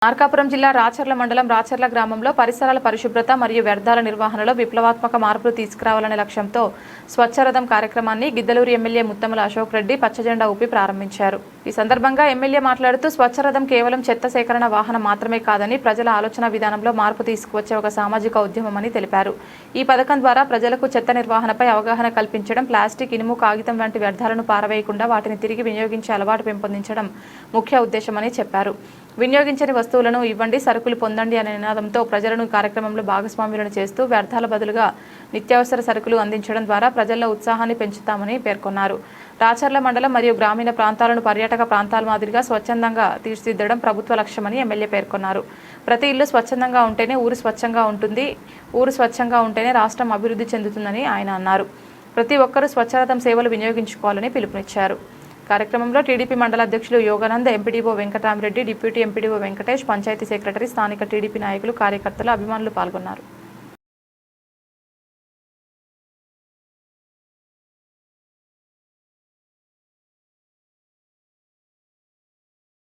మార్కాపురం జిల్లా రాచర్ల మండలం రాచర్ల గ్రామంలో పరిసరాల పరిశుభ్రత మరియు వ్యర్థాల నిర్వహణలో విప్లవాత్మక మార్పులు తీసుకురావాలనే లక్ష్యంతో స్వచ్ఛరథం కార్యక్రమాన్ని గిద్దలూరు ఎమ్మెల్యే ముత్తముల అశోక్ రెడ్డి పచ్చజెండా ఊపి ప్రారంభించారు. ఈ సందర్భంగా ఎమ్మెల్యే మాట్లాడుతూ స్వచ్ఛరథం కేవలం చెత్త సేకరణ వాహనం మాత్రమే కాదని ప్రజల ఆలోచన విధానంలో మార్పు తీసుకువచ్చే ఒక సామాజిక ఉద్యమమని తెలిపారు. ఈ పథకం ద్వారా ప్రజలకు చెత్త నిర్వహణపై అవగాహన కల్పించడం, ప్లాస్టిక్, ఇనుము, కాగితం వంటి వ్యర్థాలను పారవేయకుండా వాటిని తిరిగి వినియోగించే అలవాటు పెంపొందించడం ముఖ్య ఉద్దేశమని చెప్పారు. వినియోగించని వస్తువులను ఇవ్వండి, సరుకులు పొందండి అనే నినాదంతో ప్రజలను కార్యక్రమంలో భాగస్వాములను చేస్తూ వ్యర్థాల బదులుగా నిత్యావసర సరుకులు అందించడం ద్వారా ప్రజల్లో ఉత్సాహాన్ని పెంచుతామని పేర్కొన్నారు. రాచర్ల మండలం మరియు గ్రామీణ ప్రాంతాలను పర్యాటక ప్రాంతాల మాదిరిగా స్వచ్ఛందంగా తీర్చిదిద్దడం ప్రభుత్వ లక్ష్యమని ఎమ్మెల్యే పేర్కొన్నారు. ప్రతి ఇల్లు స్వచ్ఛందంగా ఉంటేనే ఊరు స్వచ్ఛంగా ఉంటుంది, ఊరు స్వచ్ఛంగా ఉంటేనే రాష్ట్రం అభివృద్ధి చెందుతుందని ఆయన అన్నారు. ప్రతి ఒక్కరూ స్వచ్ఛరథం సేవలు వినియోగించుకోవాలని పిలుపునిచ్చారు. కార్యక్రమంలో టీడీపీ మండల అధ్యక్షులు Yoganand, MPDO Venkataramareddy, deputy MPDO Venkatesh, panchayat secretary, స్థానిక టీడీపీ నాయకులు, కార్యకర్తలు, అభిమానులు పాల్గొన్నారు.